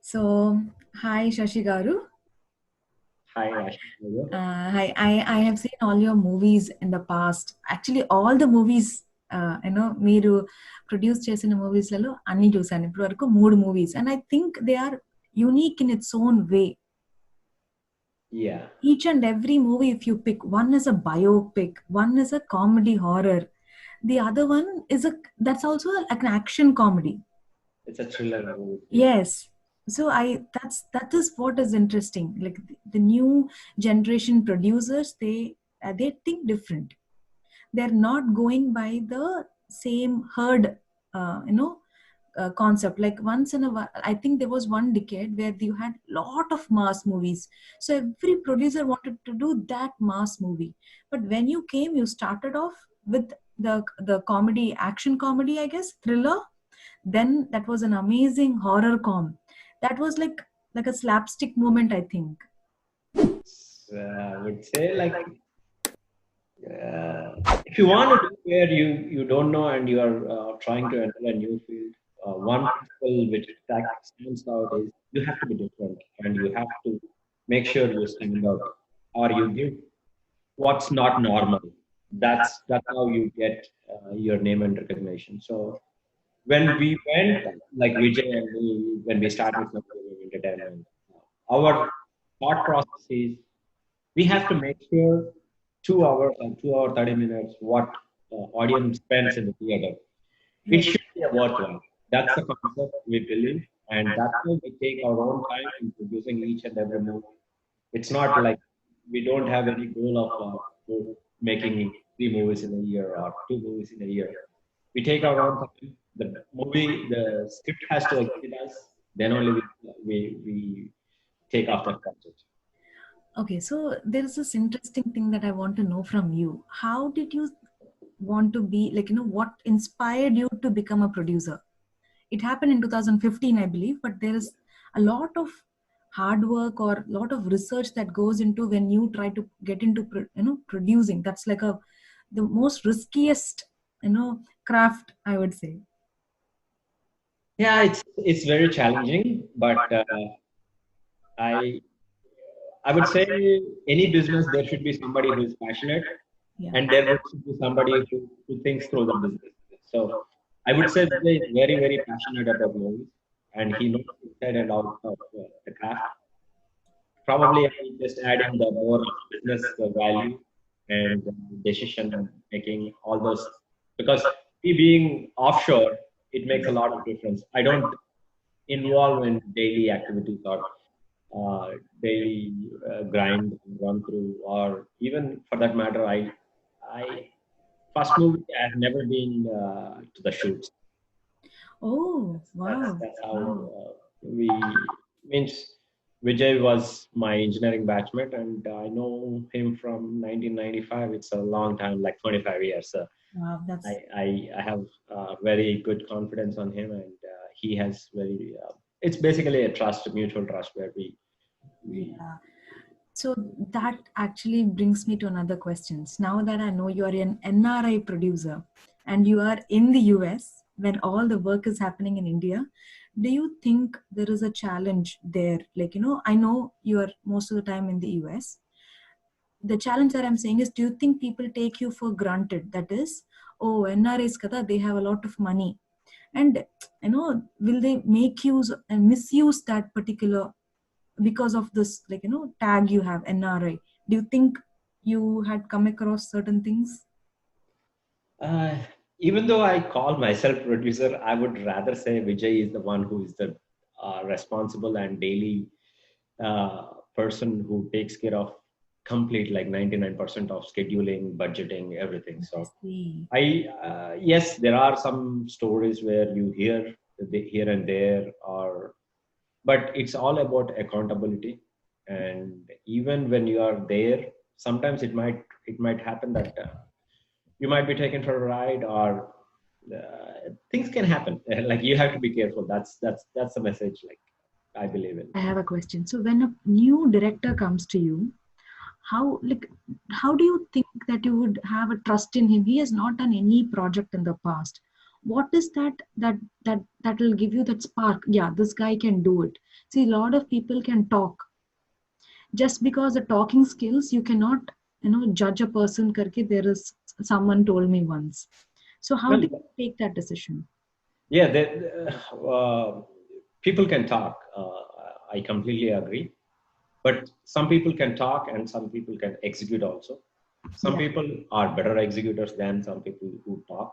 So, hi Shashi Garu. Hi, Ashish. Hi, I have seen all your movies in the past. Actually, all the movies, మీరు produce చేసిన మూవీస్లలో అన్ని చూసాను ఇప్పటి వరకు మూడు movies and I think they are unique in its own way. Yeah, Each and every movie, if you pick, one is a biopic, one is a comedy horror, the other one is a that's also like an action comedy. it's a thriller movie. Yes. So that is what is interesting. Like the new generation producers, they think different. They're not going by the same herd, concept. Like once in a while, I think there was one decade where you had lot of mass movies. So every producer wanted to do that mass movie. But when you came, you started off with the comedy, action comedy, I guess, thriller. Then that was an amazing horror com. That was like a slapstick moment, I think. I would say if you want to do where you don't know and you are trying to enter a new field, one principle which stands out is you have to be different and you have to make sure you stand out or you give what's not normal. That's how you get your name and recognition. So when we went, like Vijay and me, when we started Satyam Entertainment, our thought process is we have to make sure 2 hours and 2 hour 30 minutes what audience spends in the theater. It Yes. should be a worthwhile. That's the concept we believe, and that's why we take our own time in producing each and every movie. It's not like we don't have any goal of making 3 movies in a year or 2 movies in a year. We take our own time. The script has to exceed us. Then only we take off that project. Okay, so there is this interesting thing that I want to know from you. How did you want to be, what inspired you to become a producer? It happened in 2015, I believe, but there is a lot of hard work or a lot of research that goes into when you try to get into producing. That's like the most riskiest craft, I would say. Yeah, it's very challenging, but I I would say any business there should be somebody who is passionate, Yeah. and there should be somebody who thinks through the business. So I would say Vijay is very passionate about movies, and he knows inside and out of the craft. Probably I just add in the more of business value and decision making, all those, because he being offshore, it makes a lot of difference. I don't involve in daily activities or uh, daily grind and run through, or even for that matter, I first movie I have never been to the shoots. Oh, That's wow. that's how Wow. we means Vijay was my engineering batchmate, and I know him from 1995. It's a long time, like 25 years. So Wow, that's I have very good confidence on him, and he has very. It's basically a trust, mutual trust, where we yeah. So that actually brings me to another questions. Now that I know you are an NRI producer and you are in the US when all the work is happening in India, do you think there is a challenge there? Like, I know you are most of the time in the US. The challenge that I'm saying is, do you think people take you for granted? That is, oh, NRIs kada, they have a lot of money. And, will they make use and misuse that particular because of this tag you have NRI? Do you think you had come across certain things? Uh, even though I call myself producer, I would rather say Vijay is the one who is the responsible and daily person who takes care of complete like 99% of scheduling, budgeting, everything. I So see. I yes, there are some stories where you hear here and there, or but it's all about accountability. And even when you are there, sometimes it might happen that you might be taken for a ride, or things can happen. Like you have to be careful. That's the message. Like I believe in. I have a question. So when a new director comes to you, how like how do you think that you would have a trust in him? He has not done any project in the past. what is that will give you that spark? Yeah, this guy can do it. See, a lot of people can talk. Just because the talking skills, you cannot, judge a person karke there is someone told me once. So how do Well, you take that decision? yeah, people can talk. I completely agree. But some people can talk and some people can execute also. Some Yeah. people are better executors than some people who talk.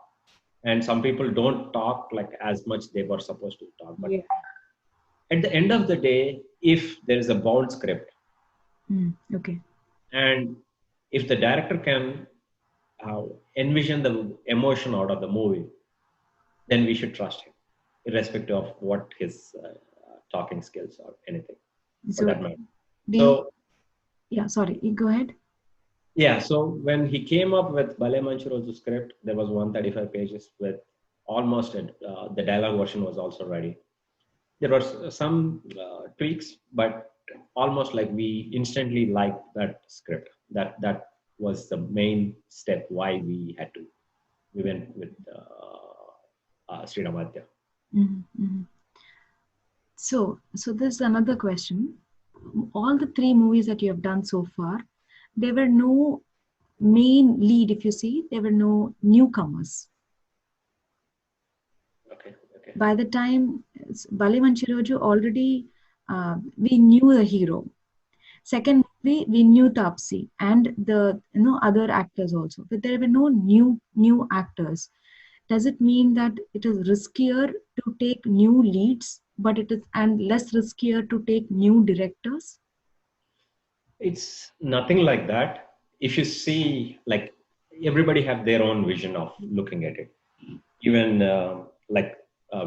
And some people don't talk like as much they were supposed to talk. But Yeah. at the end of the day, if there is a bound script Okay. and if the director can uh, envision the emotion out of the movie, then we should trust him, irrespective of what his talking skills or anything for So that matter. do you, So yeah, sorry, you go ahead. yeah, so when he came up with Bale Manchuro's script, there was 135 pages with almost the dialogue version was also ready. There were some tweaks, but almost like we instantly liked that script. That was the main step why we went with Sriramadya. Mm-hmm. So there's another question. All the three movies that you have done so far, there were no main lead. If you see, there were no newcomers. Okay, okay. By the time Bale Manchiroju, already we knew the hero. Second movie, we knew Tapsi and the other actors also, but there were no new actors. Does it mean that it is riskier to take new leads, but it is and less riskier to take new directors? It's nothing like that. If you see, like everybody have their own vision of looking at it. Even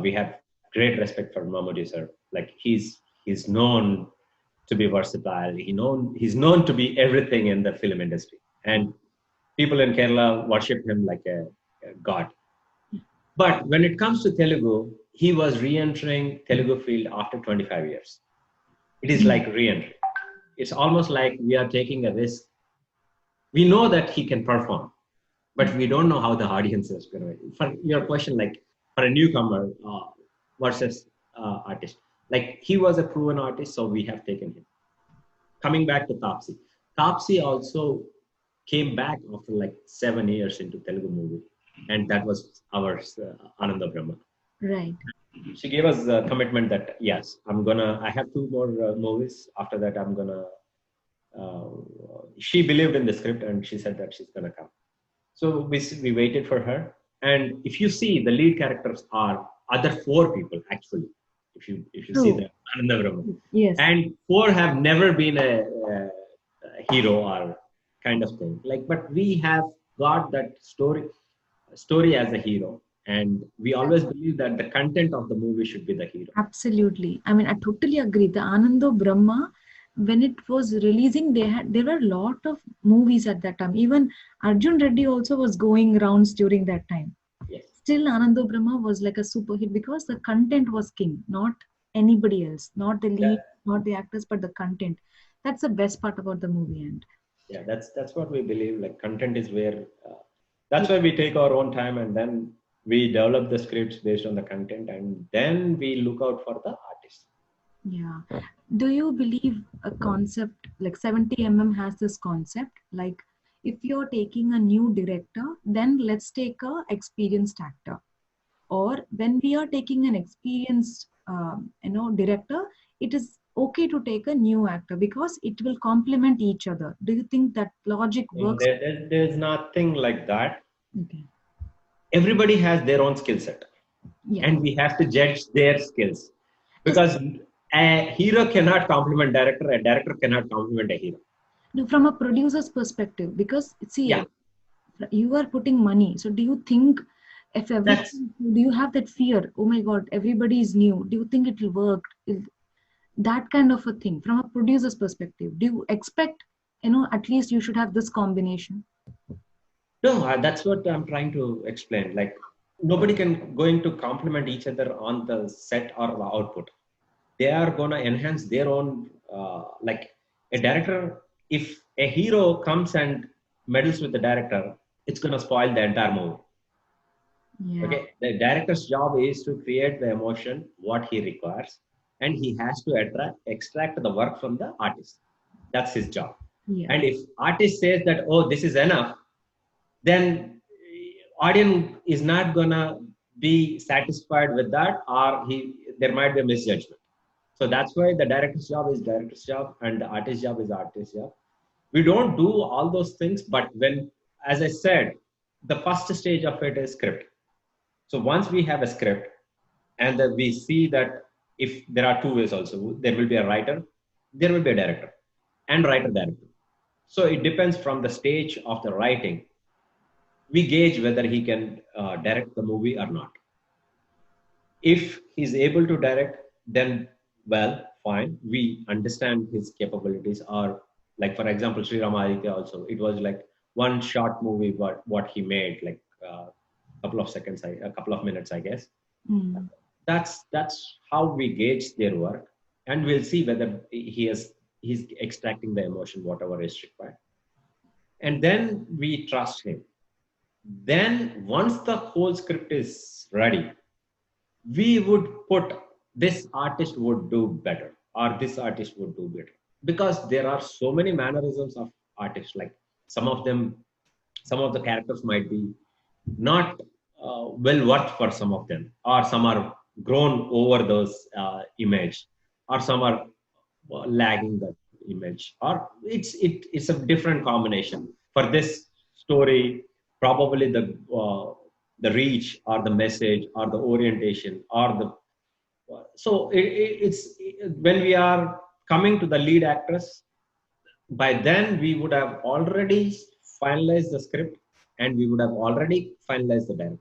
we have great respect for Mammootty sir. Like he's known to be versatile. He's known to be everything in the film industry, and people in Kerala worship him like a god. But when it comes to Telugu, he was re-entering Telugu field after 25 years. It is like re-entry. It's almost like we are taking a risk. We know that he can perform, but we don't know how the audience is going to. For your question, like for a newcomer versus artist, like he was a proven artist, so we have taken him. Coming back to Tapsi, Tapsi also came back after like 7 years into Telugu movie, and that was our Ananda Brahma. Right. She gave us a commitment that yes, I have two more movies. After that, I'm gonna. Uh, she believed in the script and she said that she's gonna come. So we waited for her. And if you see, the lead characters are other four people actually. If you see True. the Ananda Brahma, Yes. and four have never been a hero or kind of thing. Like, but we have got that story as a hero, and we always believe that the content of the movie should be the hero. Absolutely. I mean, I totally agree. The Anando Brahma, when it was releasing, there were a lot of movies at that time. Even Arjun Reddy also was going rounds during that time. Yes. Still, Anando Brahma was like a super hit because the content was king, not anybody else, not the Yeah. lead, not the actors, but the content. That's the best part about the movie. And Yeah, that's what we believe. Like content is where. That's why we take our own time and then we develop the scripts based on the content and then we look out for the artist. yeah. Do you believe a concept like 70 has this concept? Like, if you're taking a new director, then let's take a experienced actor. Or when we are taking an experienced, director, it is okay to take a new actor because it will complement each other. Do you think that logic And works? there's nothing like that. Okay. Everybody has their own skill set Yeah. and we have to judge their skills Just because a hero cannot complement director, a director cannot complement a hero. from a producer's perspective, because see, Yeah, you are putting money. So do you think if that's everything, do you have that fear? Oh my God, everybody is new. Do you think it will work? That kind of a thing from a producer's perspective. Do you expect, at least you should have this combination? no, that's what I'm trying to explain. Like nobody can going to complement each other on the set or the output. They are gonna enhance their own. Like a director, if a hero comes and meddles with the director, it's gonna spoil the entire movie. Yeah. Okay, the director's job is to create the emotion what he requires, and he has to extract the work from the artist. That's his job. Yeah. And if artist says that, oh, this is enough, then audience is not gonna be satisfied with that, or there might be a misjudgment. So that's why the director's job is director's job, and the artist's job is artist's job. We don't do all those things, but when, as I said, the first stage of it is script. So once we have a script, and that we see that if there are two ways also, there will be a writer, there will be a director, and writer director. So it depends from the stage of the writing. We gauge whether he can direct the movie or not. If he's able to direct, then well, fine. We understand his capabilities. Or like for example, Sri Ramaditya also, it was like one short movie, but what he made, like a couple of seconds, a couple of minutes, I guess. Mm. That's how we gauge their work, and we'll see whether he's extracting the emotion, whatever is required, and then we trust him. Then once the whole script is ready, we would put this artist would do better or this artist would do better, because there are so many mannerisms of artists. Like some of them, some of the characters might be not well worth for some of them, or some are grown over those image, or some are lagging that image, or it's a different combination for this story. Probably the reach or the message or the orientation or the so when we are coming to the lead actress, by then we would have already finalized the script, and we would have already finalized the director.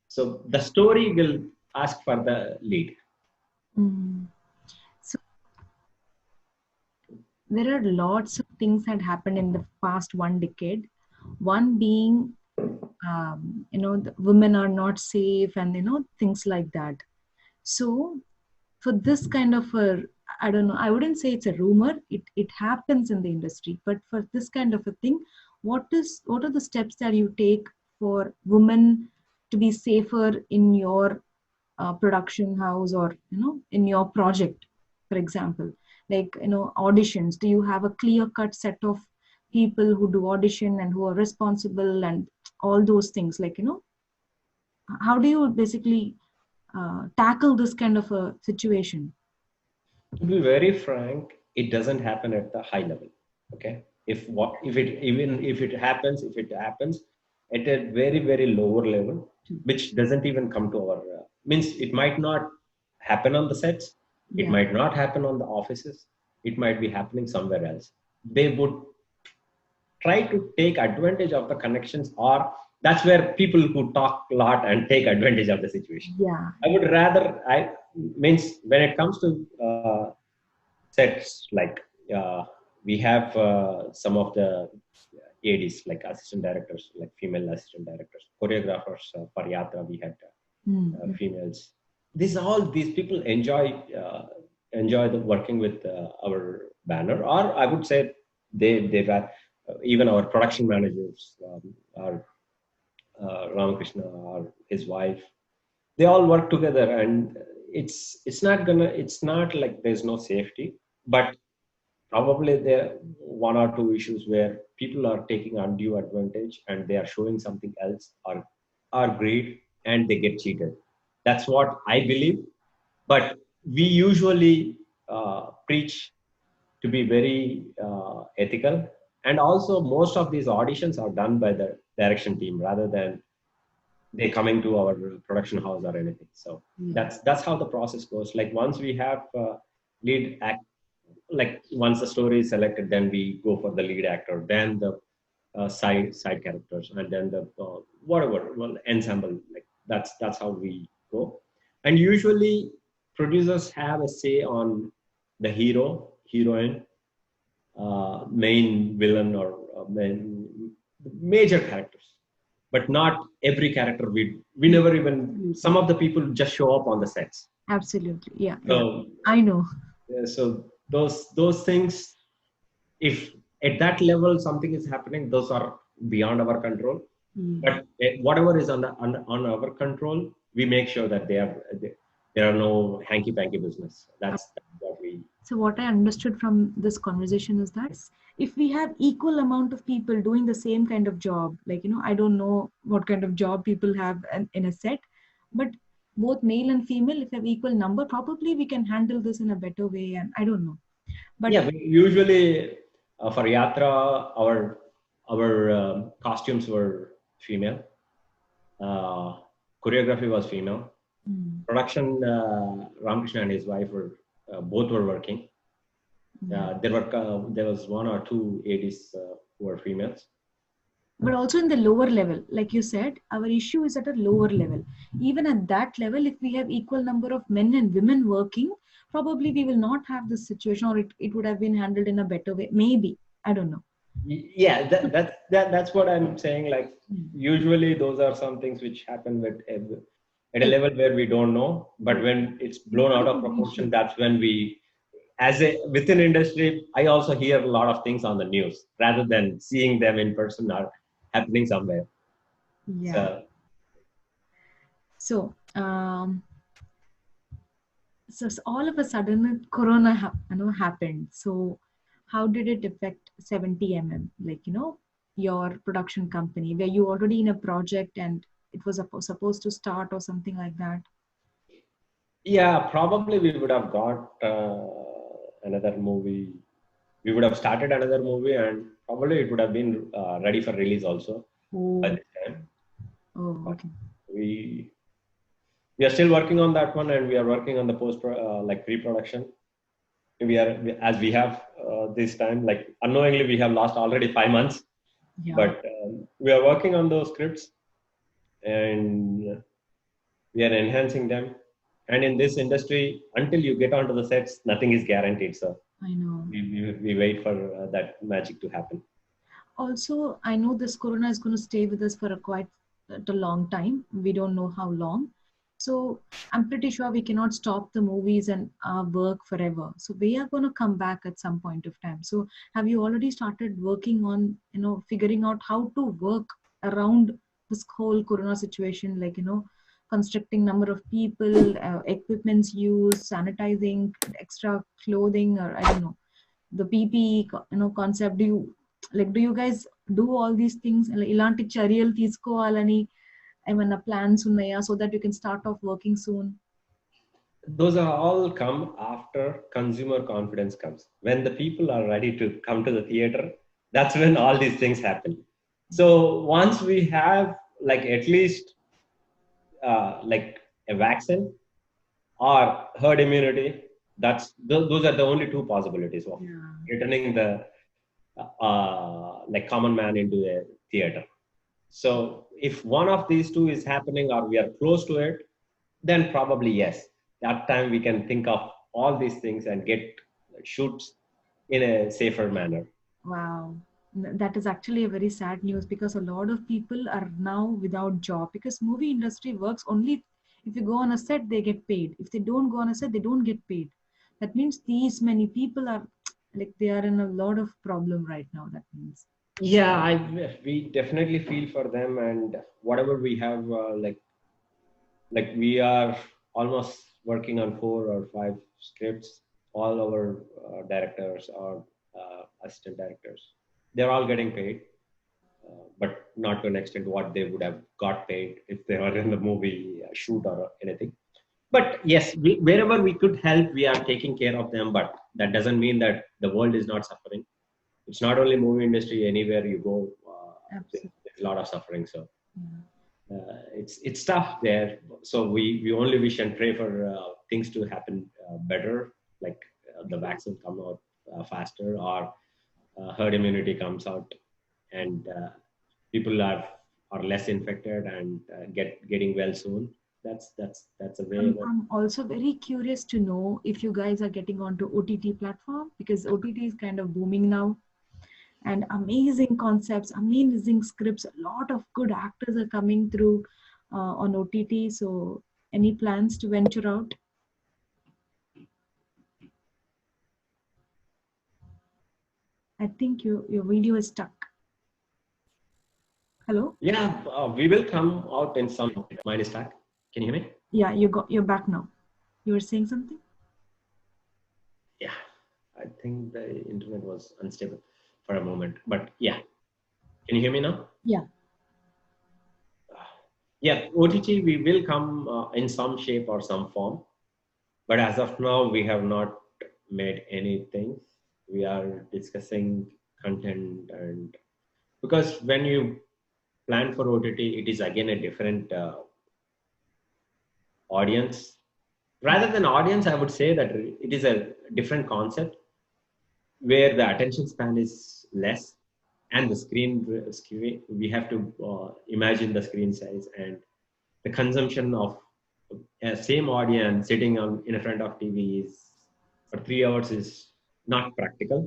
So the story will ask for the lead. Mm. So there are lots of things that happened in the past 1 decade. One being, the women are not safe, and things like that. So for this kind of a, I don't know, I wouldn't say it's a rumor. It happens in the industry, but for this kind of a thing, what are the steps that you take for women to be safer in your production house, or in your project, for example, like auditions? Do you have a clear cut set of people who do audition and who are responsible and all those things, like how do you basically tackle this kind of a situation? To be very frank, it doesn't happen at the high level. Okay, if it happens, at a very very lower level, which doesn't even come to our means it might not happen on the sets, it Yeah. might not happen on the offices, it might be happening somewhere else. They would try to take advantage of the connections, or that's where people who talk a lot and take advantage of the situation. Yeah. I would rather, I means when it comes to sets, like we have some of the ADs, like assistant directors, like female assistant directors, choreographers. For Yatra we had Mm. females. These people enjoy the working with our banner, or I would say they were even our production managers, are Ramakrishna or his wife. They all work together, and it's not like there's no safety, but probably there are one or two issues where people are taking undue advantage and they are showing something else, or greed, and they get cheated. That's what I believe. But we usually preach to be very ethical, and also most of these auditions are done by the direction team rather than they coming to our production house or anything. So Yeah. that's how the process goes. Like once we have lead act, like once the story is selected, then we go for the lead actor, then the side characters, and then the whatever, well, ensemble. Like that's how we go. And usually producers have a say on the hero, heroine, main villain, or major characters, but not every character. We never even, some of the people just show up on the sets. Absolutely. Yeah. So Yeah. I know. so those things, if at that level something is happening, those are beyond our control. But whatever is on our control, we make sure that there are no hanky panky business. That's what we. So what I understood from this conversation is that if we have equal amount of people doing the same kind of job, like, I don't know what kind of job people have in a set, but both male and female, if we have equal number, probably we can handle this in a better way. And I don't know. But Yeah, we usually for Yatra, our costumes were female. Choreography was female. Production, Ramakrishna and his wife were both were working. There was one or two ADs who were females. But also in the lower level, like you said, our issue is at a lower level. Even at that level, if we have equal number of men and women working, probably we will not have this situation, or it would have been handled in a better way. Maybe. I don't know. Yeah, that's what I'm saying. Like usually those are some things which happen at a level where we don't know, but when it's blown out of proportion, that's when we, as a within industry, I also hear a lot of things on the news rather than seeing them in person or happening somewhere. Yeah. So all of a sudden Corona happened. So how did it affect 70mm, like, your production company? Were you already in a project and it was supposed to start or something like that? Yeah, probably we would have got another movie. We would have started another movie, and probably it would have been ready for release also by this time. Oh, okay. We are still working on that one, and we are working on the like pre-production. As we have this time, like unknowingly we have lost already 5 months. Yeah. But we are working on those scripts, and we are enhancing them. And in this industry, until you get onto the sets, nothing is guaranteed. So I know we wait for that magic to happen. Also, I know this Corona is going to stay with us for quite a long time. We don't know how long. So I'm pretty sure we cannot stop the movies and our work forever. So we are going to come back at some point of time. So have you already started working on, figuring out how to work around this whole Corona situation? Like, constricting number of people, equipments used, sanitizing, extra clothing, or I don't know, the PPE, concept. Do you guys do all these things? ఇలాంటి చర్యలు తీసుకోవాలని ఏమైనా plans ఉన్నాయా, so that you can start off working soon? Those are all come after consumer confidence comes. When the people are ready to come to the theater, that's when all these things happen. So once we have like at least like a vaccine or herd immunity, those are the only two possibilities of returning the like common man into the theater. So if one of these two is happening or we are close to it, then probably yes. That time we can think of all these things and get shoots in a safer manner. Wow. That is actually a very sad news, because a lot of people are now without job, because movie industry works only if you go on a set, they get paid. If they don't go on a set, they don't get paid. That means these many people are like, they are in a lot of problem right now. That means. Yeah, we definitely feel for them, and whatever we have, like we are almost working on 4 or 5 scripts. All our directors or assistant directors, they're all getting paid, but not to an extent what they would have got paid if they were in the movie shoot or anything. But yes, wherever we could help, we are taking care of them. But that doesn't mean that the world is not suffering. It's not only movie industry. Anywhere you go, there's a lot of suffering. So it's tough there. So we only wish and pray for things to happen better, like the vaccine come out faster, or herd immunity comes out, and people are less infected and getting well soon. That's a way. I'm also very curious to know if you guys are getting onto OTT platform, because OTT is kind of booming now, and amazing concepts, amazing scripts. A lot of good actors are coming through on OTT. So any plans to venture out? I think your video is stuck. Hello? Yeah, we will come out in some. Mine is back. Can you hear me? Yeah, you're back now. You were saying something? Yeah, I think the internet was unstable for a moment, but yeah. Can you hear me now? Yeah. Yeah, OTT, we will come in some shape or some form, but as of now, we have not made anything. We are discussing content, and because when you plan for OTT, it is again a different audience. Rather than audience, I would say that it is a different concept where the attention span is less and the screen we have to imagine the screen size and the consumption of same audience sitting on in front of TV is for 3 hours is not practical.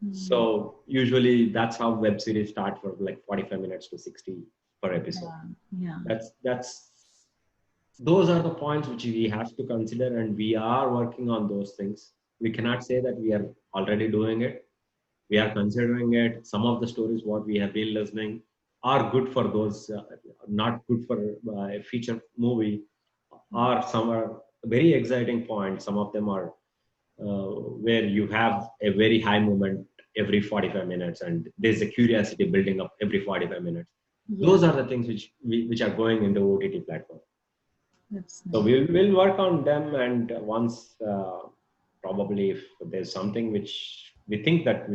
Mm, So usually that's how web series start for like 45 minutes to 60 per episode. yeah. Yeah. That's those are the points which we have to consider, and we are working on those things. We cannot say that we are already doing it. We are considering it. Some of the stories what we have been listening are good for those, not good for a feature movie, or some are very exciting points. Some of them are where you have a very high moment every 45 minutes and there's a curiosity building up every 45 minutes. Yeah. Those are the things which are going into OTT platform. That's So nice. we'll work on them, and once probably if there's something which we think that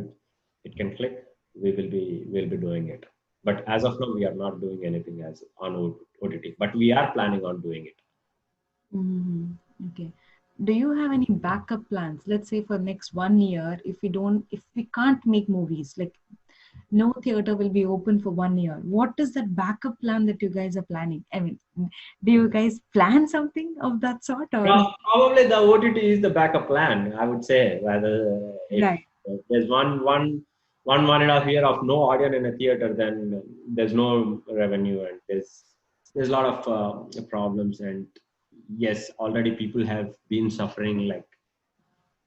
it can click, we'll be doing it. But as of now, we are not doing anything as on OTT. But we are planning on doing it. Hmm. Okay. Do you have any backup plans? Let's say for next 1 year, if we can't make movies, like no theater will be open for 1 year. What is that backup plan that you guys are planning? I mean, do you guys plan something of that sort or? Probably the OTT is the backup plan. I would say rather if Right. there's one and a half year of no audience in a theater, then there's no revenue and there's a lot of problems. And yes, already people have been suffering like,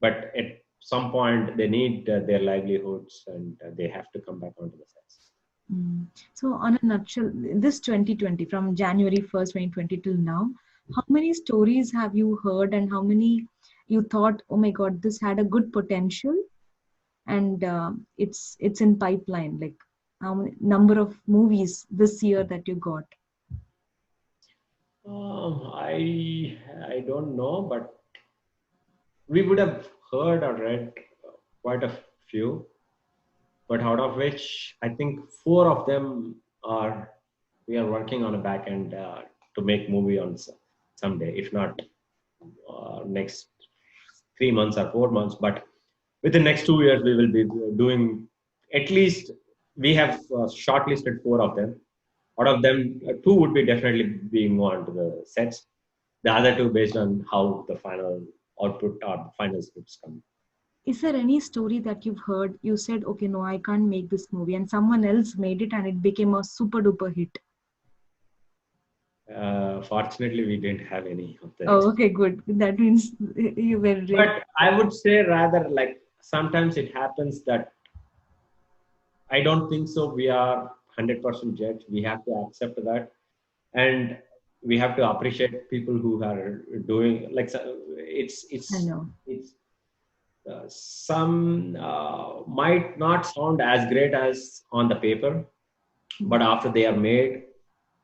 but at some point they need their livelihoods and they have to come back onto the sets. Mm. So, on a nutshell, this 2020, from January 1st, 2020 till now, how many stories have you heard and how many you thought, oh my God, this had a good potential and it's in pipeline? Like, how many number of movies this year that you got? I don't know, but we would have heard or read quite a few, but out of which I think four of them are we are working on a back end to make movie on someday, if not next 3 months or 4 months, but within next 2 years we will be doing at least we have shortlisted four of them. Out of them, two would be definitely being on to the sets. The other two based on how the final output or the final scripts come. Is there any story that you've heard? You said, okay, no, I can't make this movie, and someone else made it and it became a super duper hit. Fortunately, we didn't have any of that. Oh, okay, good. That means you were ready. But I would say rather like sometimes it happens that I don't think so. We are 100% judged. We have to accept that, and we have to appreciate people who are doing like I know. it's some might not sound as great as on the paper, but after they are made,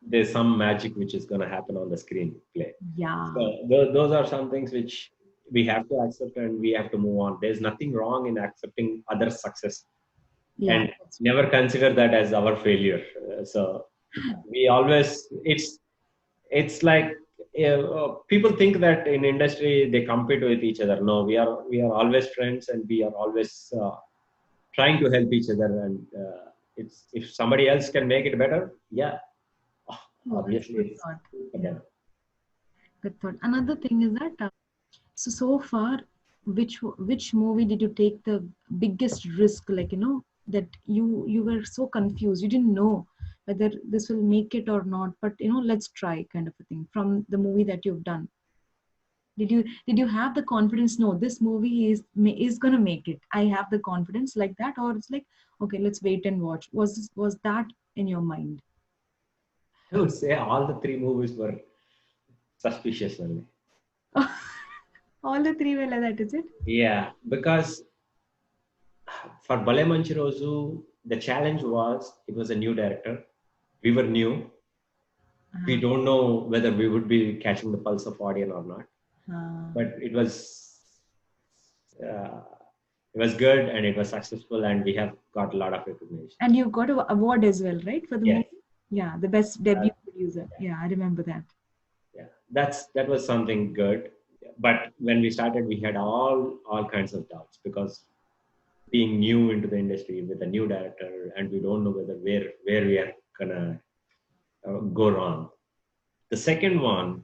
there's some magic which is going to happen on the screen play. Yeah. So those are some things which we have to accept and we have to move on. There's nothing wrong in accepting other success Yeah. and never consider that as our failure. So we always it's like people think that in industry they compete with each other. No, we are always friends and we are always trying to help each other. And it's if somebody else can make it better, yeah, Oh, that's obviously good it's thought. good for Yeah, them. good thought. Another thing is that so far, which movie did you take the biggest risk? Like that you were so confused, you didn't know whether this will make it or not. But let's try, kind of a thing. From the movie that you've done, did you have the confidence? No, this movie is gonna make it. I have the confidence like that, or it's like okay, let's wait and watch. Was that in your mind? I would say all the three movies were suspicious only. All the three were like that, is it? Yeah, because for Bale Manchirozu, the challenge was it was a new director. We were new. We don't know whether we would be catching the pulse of audience or not. But uh, it was good and it was successful and we have got a lot of recognition. And you got an award as well, right, for the Yes. movie? Yeah, the best debut producer. Yeah, I remember that. Yeah, that was something good. But when we started, we had all kinds of doubts because being new into the industry with a new director, and we don't know where we are gonna go wrong. The second one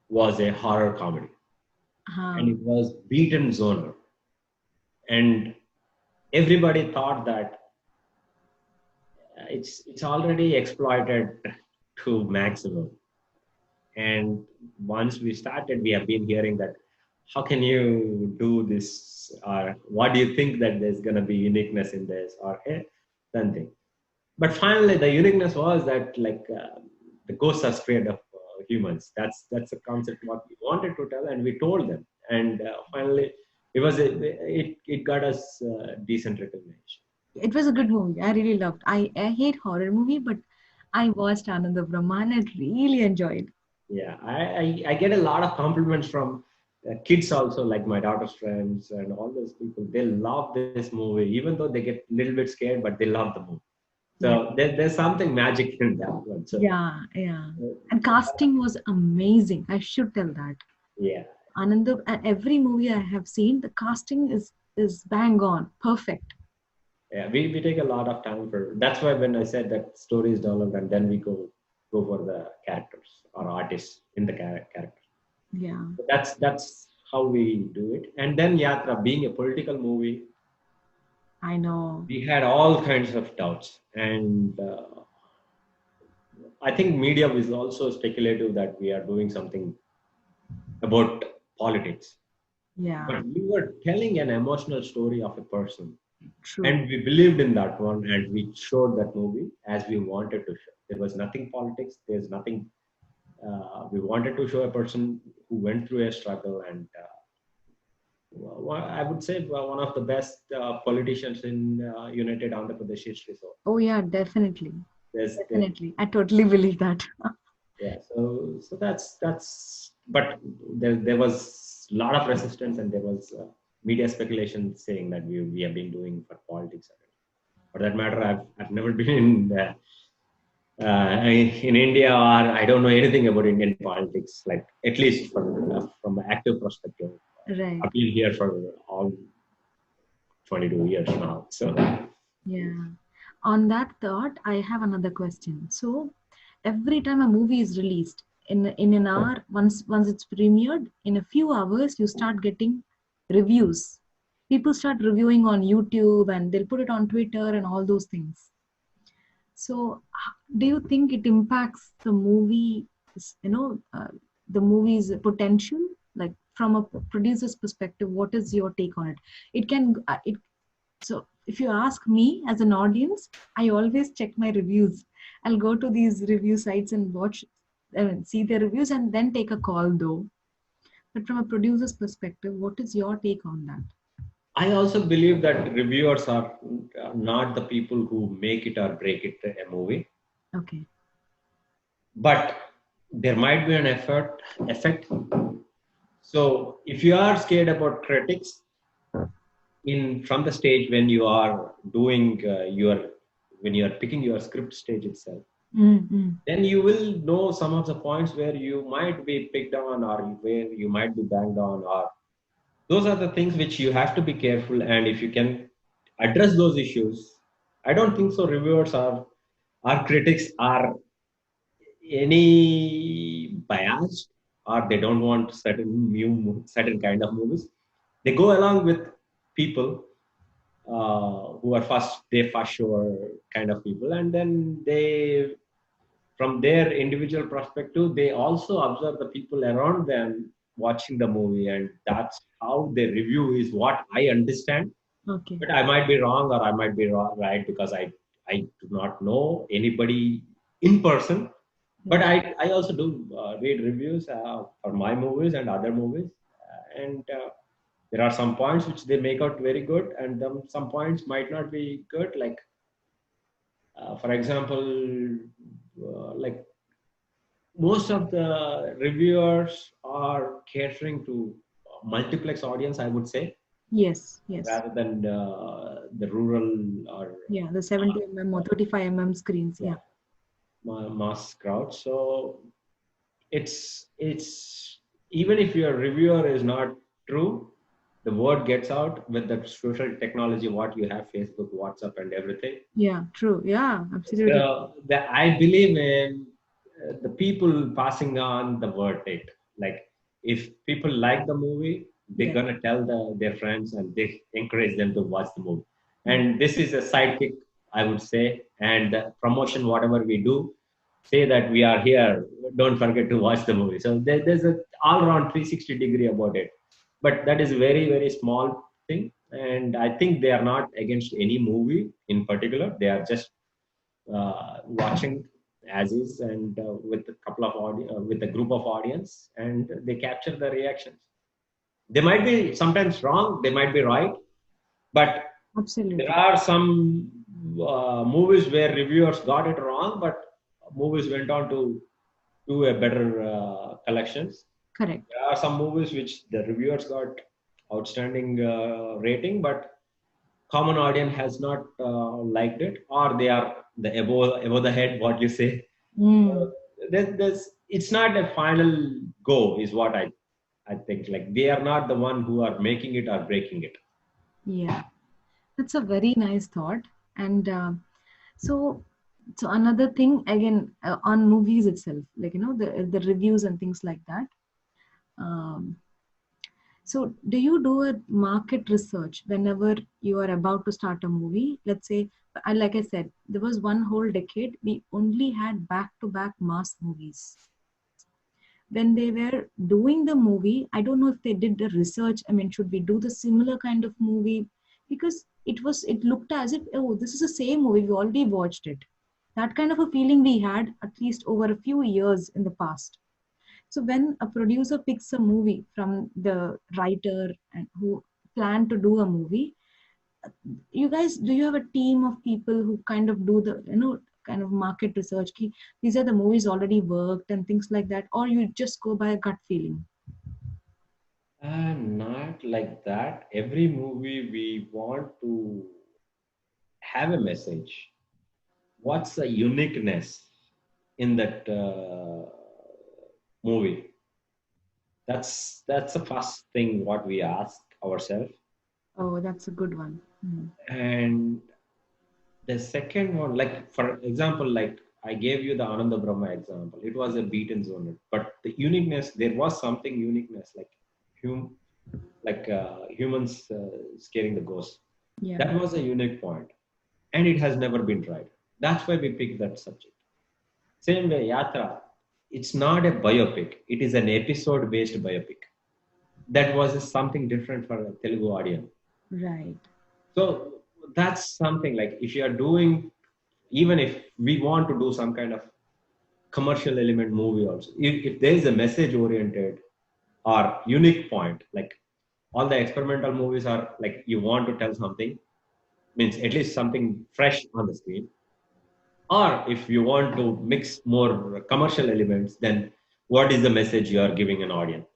was a horror comedy, and it was beaten genre, and everybody thought that it's already exploited to maximum. And once we started, we have been hearing that how can you do this, or what do you think that there's going to be uniqueness in this, or something. But finally, the uniqueness was that the ghosts are scared of humans. That's the concept what we wanted to tell, and we told them. And finally, it got us decent recognition. It was a good movie. I really loved. I hate horror movie, but I watched Ananda Brahman and really enjoyed. Yeah, I get a lot of compliments from kids also, like my daughter's friends and all those people. They love this movie, even though they get a little bit scared, but they love the movie. So there's something magic in that one. So, yeah. And casting was amazing. I should tell that. Yeah. Ananda, and every movie I have seen, the casting is bang on, perfect. Yeah, we take a lot of time for. That's why when I said that story is developed, and then we go for the characters or artists in the character. Yeah. So that's how we do it. And then Yatra, being a political movie, I know. We had all kinds of doubts, and I think media was also speculative that we are doing something about politics. Yeah. But we were telling an emotional story of a person. True. And we believed in that one, and we showed that movie as we wanted to show. There was nothing politics. There's nothing. We wanted to show a person who went through a struggle, and I would say one of the best politicians in United Andhra Pradesh history. So. Oh yeah, definitely. Definitely, I totally believe that. Yeah. So that's. But there was a lot of resistance, and there was media speculation saying that we have been doing for politics. For that matter, I've never been in India, or I don't know anything about Indian politics, like at least from an active perspective. Right. I've been here for all 22 years now. So yeah. On that thought, I have another question. So every time a movie is released, in an hour, once it's premiered, in a few hours, you start getting reviews. People start reviewing on YouTube and they'll put it on Twitter and all those things. So do you think it impacts the movie, the movie's potential? Like from a producer's perspective, what is your take on it? It can, so if you ask me as an audience, I always check my reviews. I'll go to these review sites and see their reviews and then take a call though. But from a producer's perspective, what is your take on that? I also believe that reviewers are not the people who make it or break it a movie. Okay. But there might be an effect. So if you are scared about critics, from the stage when you are doing when you are picking your script stage itself, then you will know some of the points where you might be picked on or where you might be banged on, or those are the things which you have to be careful. And if you can address those issues, I don't think so reviewers or critics are any biased, or they don't want certain kind of movies. They go along with people who are first show kind of people, and then they, from their individual perspective, they also observe the people around them watching the movie, and that's how they review is what I understand. Okay. But I might be wrong or I might be right, because I I do not know anybody in person, but I also do read reviews for my movies and other movies, and there are some points which they make out very good, and some points might not be good. Like, for example, like most of the reviewers are catering to multiplex audience, I would say, Yes, yes. rather than the rural or Yeah, the 70 or 35 screens. yeah, Yeah. mass crowd. So it's even if your reviewer is not true, the word gets out with the social technology what you have, Facebook, WhatsApp, and everything. Yeah, true. Yeah, absolutely. The I believe in the people passing on the word. It like if people like the movie, they're Yeah. gonna tell their friends and they encourage them to watch the movie. Yeah. And this is a sidekick, I would say. And the promotion, whatever we do, say that we are here. Don't forget to watch the movie. So there's a all around 360-degree about it. But that is very very small thing. And I think they are not against any movie in particular. They are just watching as is and with a couple of with a group of audience, and they capture the reactions. They might be sometimes wrong, they might be right, but there Absolutely. are some movies where reviewers got it wrong, but movies went on to do a better collections. Correct. There are some movies which the reviewers got outstanding rating, but common audience has not liked it, or they are the above the head, what you say. Mm. It's not a final go, is what I think. Like they are not the one who are making it or breaking it. Yeah. That's a very nice thought. And so, so another thing again on movies itself, like the reviews and things like that. Um, so, do you do a market research whenever you are about to start a movie? Let's say, like I said, there was one whole decade we only had back-to-back mass movies. When they were doing the movie, I don't know if they did the research. I mean, should we do the similar kind of movie? Because it looked as if, oh, this is the same movie, we already watched it. That kind of a feeling we had at least over a few years in the past. So when a producer picks a movie from the writer and who plan to do a movie, you guys, do you have a team of people who kind of do the kind of market research? These are the movies already worked and things like that, or you just go by a gut feeling? Not like that. Every movie we want to have a message. What's the uniqueness in that movie? That's the first thing what we ask ourselves. Oh, that's a good one. Hmm. And the second one, like for example, like I gave you the Ananda Brahma example. It was a beaten zone, but the uniqueness, there was something uniqueness, like hum, humans scaring the ghost. Yeah. That was a unique point, and it has never been tried. That's why we picked that subject. Same way, Yatra. It's not a biopic. It is an episode-based biopic. That was something different for a Telugu audience. Right. So that's something like if you are doing, even if we want to do some kind of commercial element movie also, if there is a message oriented or unique point, like all the experimental movies are like you want to tell something, means at least something fresh on the screen. Or if you want to mix more commercial elements, then what is the message you are giving an audience?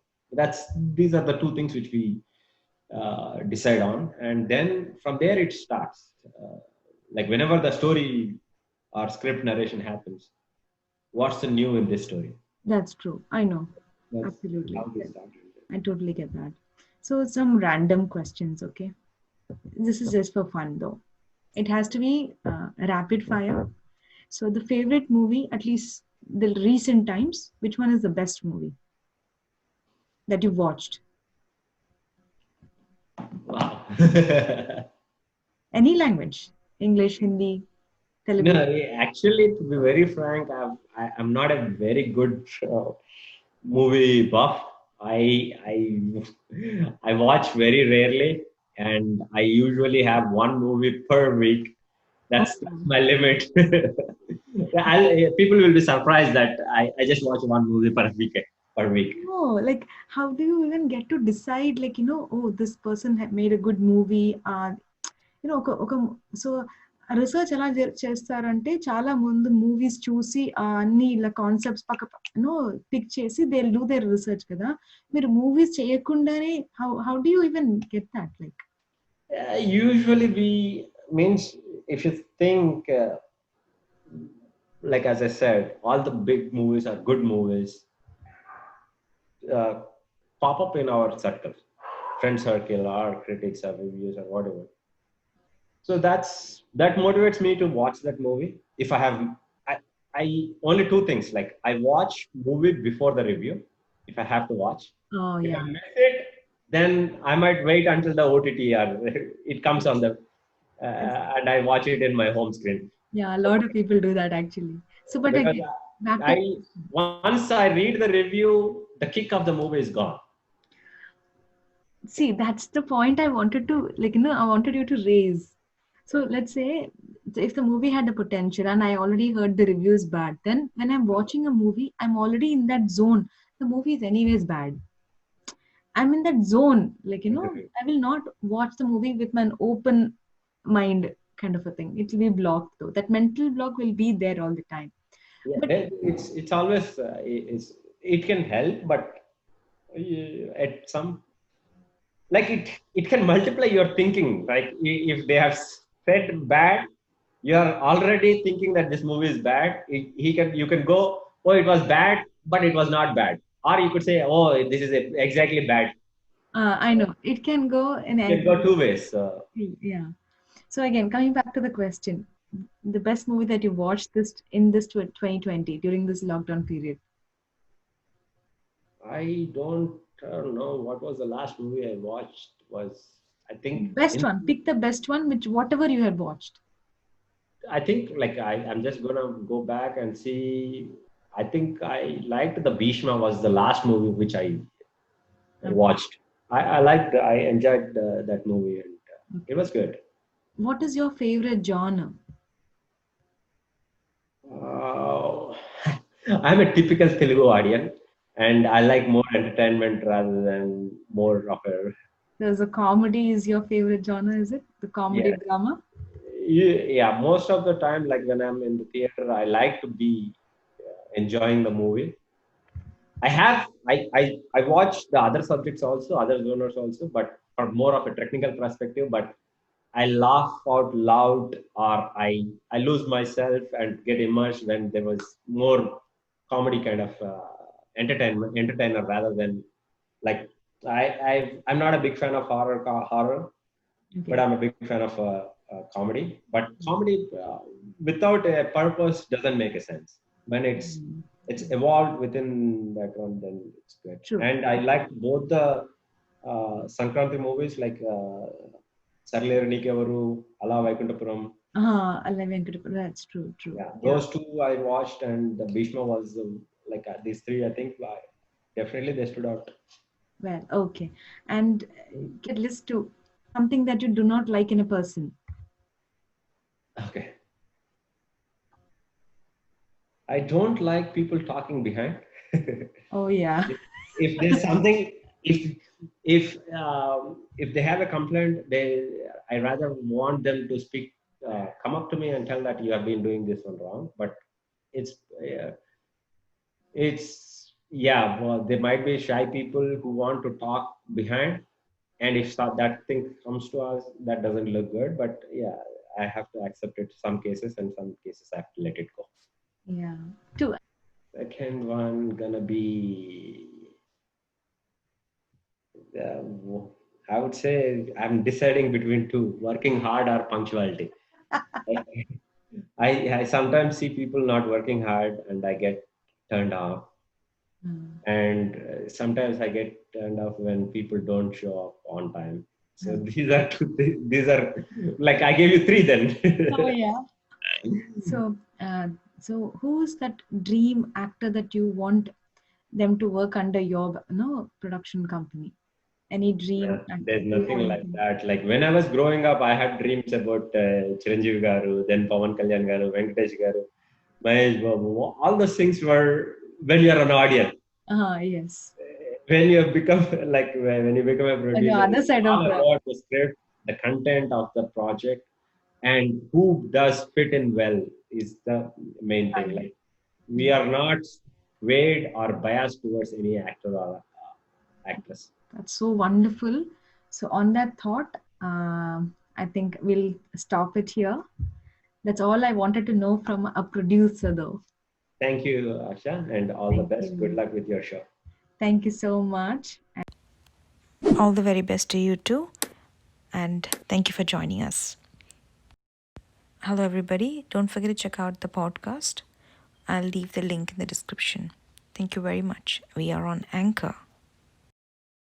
These are the two things which we decide on, and then from there it starts. Like whenever the story or script narration happens, what's the new in this story? That's true. I know. That's Absolutely. how we start. I totally get that. So some random questions, okay? This is just for fun though. It has to be rapid fire. So the favorite movie, at least the recent times, which one is the best movie that you watched? Wow. Any language, English, Hindi, No, Telugu. actually, to be very frank, I'm not a very good movie buff. I watch very rarely, and I usually have one movie per week. That's Oh. my limit. People will be surprised that I just watch one movie per week. Per week. No, like how do you even get to decide, like, oh, this person had made a good movie, so research ఎలా చేస్తారంటే చాలా ముందు movies చూసి అన్ని ఇలా concepts పక్క pick చేసి they do there research కదా. మీరు మూవీస్ చేయకుండానే how do you even get that like? Usually we means if you think like as I said, all the big movies are good movies. Pop up in our circle, friend circle, or critics, or reviews, or whatever. So that motivates me to watch that movie. If I have, I only two things. Like I watch movie before the review. If I have to watch, if I miss it, then I might wait until the OTT or it comes on the and I watch it in my home screen. Yeah, a lot of people do that actually. So, but Because again, once I read the review, the kick of the movie is gone. See, that's the point I wanted to, like, I wanted you to raise. So let's say if the movie had the potential and I already heard the review is bad, then when I'm watching a movie, I'm already in that zone. The movie is anyways bad. I'm in that zone. Like, I will not watch the movie with an open mind kind of a thing. It will be blocked though. That mental block will be there all the time. Yeah, but it's always it can help, but at some like it can multiply your thinking. Like if they have said bad, you are already thinking that this movie is bad. You can go, oh, it was bad, but it was not bad, or you could say, oh, this is exactly bad. I know it can go in It can go two ways. Yeah. So again, coming back to the question, the best movie that you watched in this 2020 during this lockdown period? I don't know what was the last movie I watched. Was I think best one. Pick the best one, which whatever you had watched. I think like I'm just gonna go back and see. I think I liked the Bhishma was the last movie which I watched. I enjoyed that movie and it was good. What is your favorite genre? I'm a typical Telugu audience and I like more entertainment rather than more of a. There's a comedy is your favorite genre, is it? The comedy drama? Yeah, most of the time, like when I'm in the theater, I like to be enjoying the movie. I watch the other subjects also, other genres also, but from more of a technical perspective. But I laugh out loud, or I lose myself and get immersed when there was more comedy kind of entertainer rather than like I'm not a big fan of horror, but I'm a big fan of comedy. But comedy without a purpose doesn't make a sense. When it's evolved within that one, then it's good. True. And I like both the Sankranti movies like Sarleru Nikevaru, Ala Vaikuntapuram. Ala Vaikuntapuram. That's true. Yeah, those two I watched, and the Bhishma was like these three. I think definitely they stood out. Well, okay. And get list to something that you do not like in a person. Okay. I don't like people talking behind. Oh yeah. If there's something, if they have a complaint, I rather want them to speak, come up to me and tell that you have been doing this one wrong. But well, there might be shy people who want to talk behind, and if that thing comes to us, that doesn't look good. But yeah, I have to accept it some cases, and some cases I have to let it go. Yeah. Two. Second one gonna be I would say I'm deciding between two: working hard or punctuality. I sometimes see people not working hard, and I get turned off. And sometimes I get turned off when people don't show up on time. So these are like I gave you three then. Oh yeah. So who's that dream actor that you want them to work under your production company? Any dream There's actor you nothing want like to? that. Like when I was growing up, I had dreams about Chiranjeevi Garu, then Pawan Kalyan Garu, Venkatesh Garu, Mahesh Babu. All those things were when you're an audience. Yes. When you become like when you become a On the producer, other it's side all of the. about the script, the content of the project, and who does fit in well is the main thing. Like we are not swayed or biased towards any actor or actress. That's so wonderful. So, on that thought, I think we'll stop it here. That's all I wanted to know from a producer, though. Thank you, Asha, and all the Thank best. Good you. luck with your show. Thank you so much. All the very best to you too, and thank you for joining us. Hello, everybody. Don't forget to check out the podcast. I'll leave the link in the description. Thank you very much. We are on Anchor.